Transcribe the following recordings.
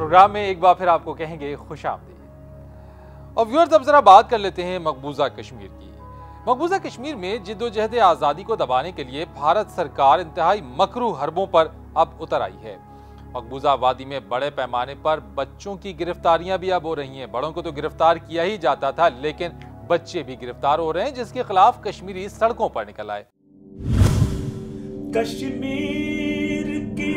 Programme में एक बार फिर आपको कहेंगे खुश आमदीद। और व्यूअर्स, अब जरा बात कर लेते हैं मकबूजा कश्मीर की। मकबूजा कश्मीर में जिद्दोजहद आज़ादी को दबाने के लिए भारत सरकार इंतहाई मकरू हरबों पर अब उतर आई है। मकबूजा वादी में बड़े पैमाने पर बच्चों की गिरफ्तारियां भी अब हो रही हैं। बड़ों को तो गिरफ्तार किया ही जाता था, लेकिन बच्चे भी गिरफ्तार हो रहे हैं, जिसके खिलाफ कश्मीरी सड़कों पर निकल आए। कश्मीर की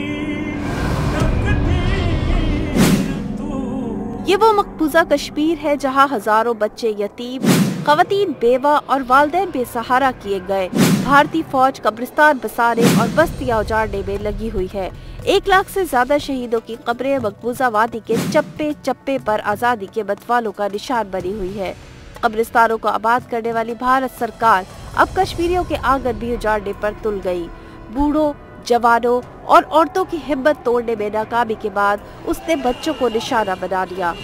ये वो मकबूजा कश्मीर है जहाँ हजारों बच्चे यतीम, खवातीन बेवा और वालिदैन बेसहारा किए गए। भारतीय फौज कब्रिस्तान बसाने और बस्तियां उजाड़ने में लगी हुई है। 1 लाख से ज्यादा शहीदों की कब्रें मकबूजा वादी के चप्पे चप्पे पर आजादी के मतवालों का निशान बनी हुई है। कब्रिस्तानों को आबाद करने वाली भारत सरकार अब कश्मीरियों के आंगन भी उजाड़ने पर तुल गई। बूढ़ों, जवानों और औरतों की हिम्मत तोड़ने में नाकामी के बाद उसने बच्चों को निशाना बना लिया।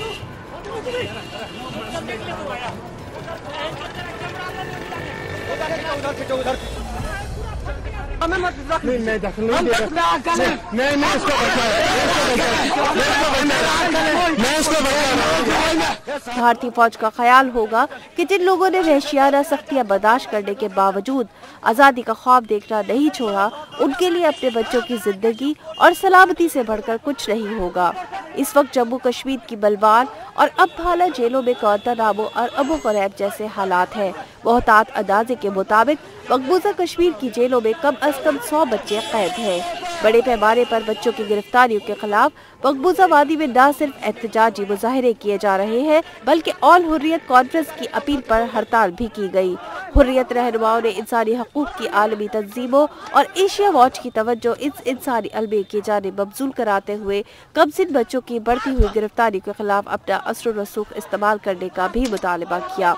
भारतीय फौज का ख्याल होगा कि जिन लोगों ने वहशियाना सख्तियां बर्दाश्त करने के बावजूद आजादी का ख्वाब देखना नहीं छोड़ा, उनके लिए अपने बच्चों की जिंदगी और सलामती से बढ़कर कुछ नहीं होगा। इस वक्त जम्मू कश्मीर की बलवान और अब भाला जेलों में गुआंतानामो और अबू ग़रैब जैसे हालात हैं। मोहतात अंदाजे के मुताबिक मकबूजा कश्मीर की जेलों में कम अज कम 100 बच्चे कैद हैं। बड़े पैमाने पर बच्चों की गिरफ्तारियों के खिलाफ मकबूजा वादी में न सिर्फ एहतजाजी मुजाहरे किए जा रहे हैं, बल्कि ऑल हुर्रियत कॉन्फ्रेंस की अपील पर हड़ताल भी की गई। हुर्रियत रहनुमाओं ने इंसानी हकूक की आलमी तंजीमों और एशिया वॉच की तवज्जो इस इंसानी अलमे की जानिब मबजूल कराते हुए कमसिन बच्चों की बढ़ती हुई गिरफ्तारी के खिलाफ अपना असर रसूख इस्तेमाल करने का भी मुतालबा किया।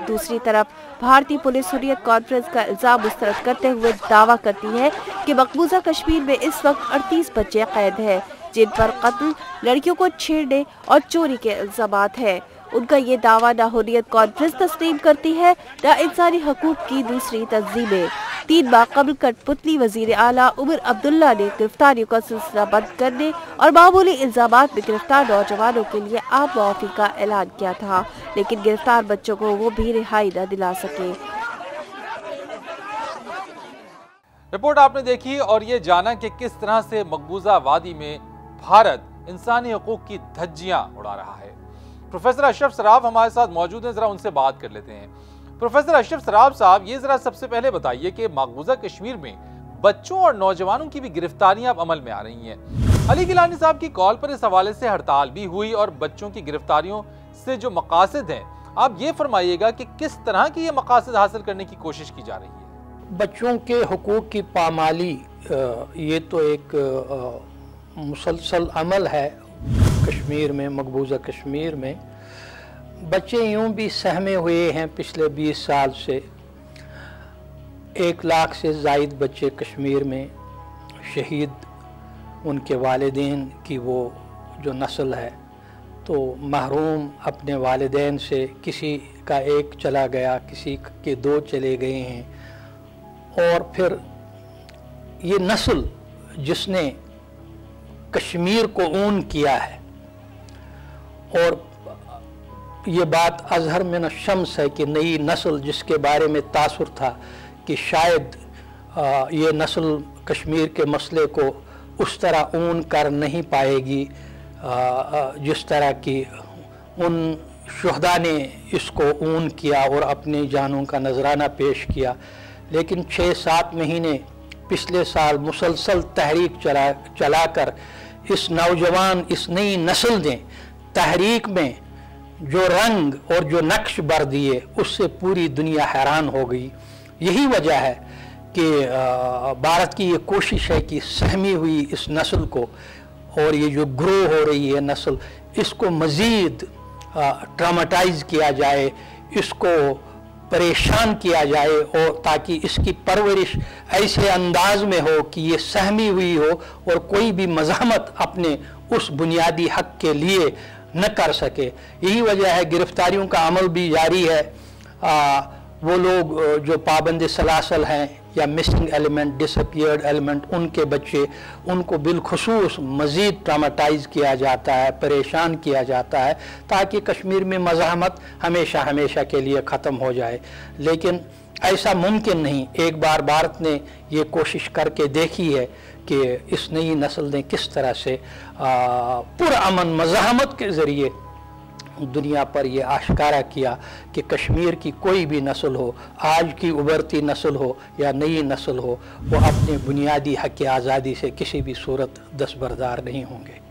दूसरी तरफ भारतीय पुलिस हुर्रियत कॉन्फ्रेंस का इल्जाम मुस्तरद करते हुए दावा करती है कि मकबूजा कश्मीर में इस वक्त 38 बच्चे कैद हैं, जिन पर कत्ल, लड़कियों को छेड़ने और चोरी के इल्जामात हैं। उनका ये दावा न हुर्रियत कॉन्फ्रेंस तस्लीम करती है, न इंसानी हकूक की दूसरी तंजीमें। 3 माह कबल कठपुतली वजीर आला उमर अब्दुल्ला ने गिरफ्तारियों का सिलसिला बंद करने और मामूली इल्जामात में गिरफ्तार नौजवानों के लिए आम मुआफी का ऐलान किया था, लेकिन गिरफ्तार बच्चों को वो भी रिहाई न दिला सके। रिपोर्ट आपने देखी और ये जाना कि किस तरह से मकबूजा वादी में भारत इंसानी हकूक की धज्जियां उड़ा रहा है। प्रोफेसर अशरफ सराफ हमारे साथ मौजूद हैं, जरा उनसे बात कर लेते हैं। प्रोफेसर अशरफ सराफ साहब, ये जरा सबसे पहले बताइए कि मकबूजा कश्मीर में बच्चों और नौजवानों की भी गिरफ्तारियां अब अमल में आ रही हैं। अली गिलानी साहब की कॉल पर इस हवाले से हड़ताल भी हुई और बच्चों की गिरफ्तारियों से जो मकासद हैं, आप ये फरमाइएगा कि किस तरह की ये मकासद हासिल करने की कोशिश की जा रही है। बच्चों के हुकूक की पामाली ये तो एक मुसलसल अमल है कश्मीर में, मकबूजा कश्मीर में। बच्चे यूं भी सहमे हुए हैं पिछले 20 साल से। 1 लाख से ज़ायद बच्चे कश्मीर में शहीद, उनके वालिदैन की वो जो नस्ल है तो महरूम अपने वालिदैन से, किसी का एक चला गया, किसी के 2 चले गए हैं। और फिर ये नस्ल जिसने कश्मीर को ऊन किया है, और ये बात अजहर मिन शम्स है कि नई नस्ल जिसके बारे में तासुर था कि शायद ये नस्ल कश्मीर के मसले को उस तरह ऊन कर नहीं पाएगी जिस तरह की उन शुहदा ने इसको ऊन किया और अपनी जानों का नजराना पेश किया। लेकिन 6-7 महीने पिछले साल मुसलसल तहरीक चलाकर इस नौजवान, इस नई नस्ल ने तहरीक में जो रंग और जो नक्श भर दिए, उससे पूरी दुनिया हैरान हो गई। यही वजह है कि भारत की ये कोशिश है कि सहमी हुई इस नस्ल को, और ये जो ग्रो हो रही है नस्ल, इसको मज़ीद ट्रामाटाइज किया जाए, इसको परेशान किया जाए, और ताकि इसकी परवरिश ऐसे अंदाज में हो कि ये सहमी हुई हो और कोई भी मज़ाहमत अपने उस बुनियादी हक के लिए न कर सके। यही वजह है गिरफ्तारियों का अमल भी जारी है। वो लोग जो पाबंद सलासल हैं या मिसिंग एलिमेंट, डिसअपियर्ड एलिमेंट, उनके बच्चे, उनको बिलखुसूस मज़ीद ट्रामाटाइज़ किया जाता है, परेशान किया जाता है, ताकि कश्मीर में मज़ाहमत हमेशा हमेशा के लिए ख़त्म हो जाए। लेकिन ऐसा मुमकिन नहीं। एक बार भारत ने ये कोशिश करके देखी है कि इस नई नस्ल ने किस तरह से पुरअमन मज़ाहमत के ज़रिए दुनिया पर यह आश्कारा किया कि कश्मीर की कोई भी नस्ल हो, आज की उभरती नस्ल हो या नई नस्ल हो, वो अपने बुनियादी हक़ आज़ादी से किसी भी सूरत दस्तबरदार नहीं होंगे।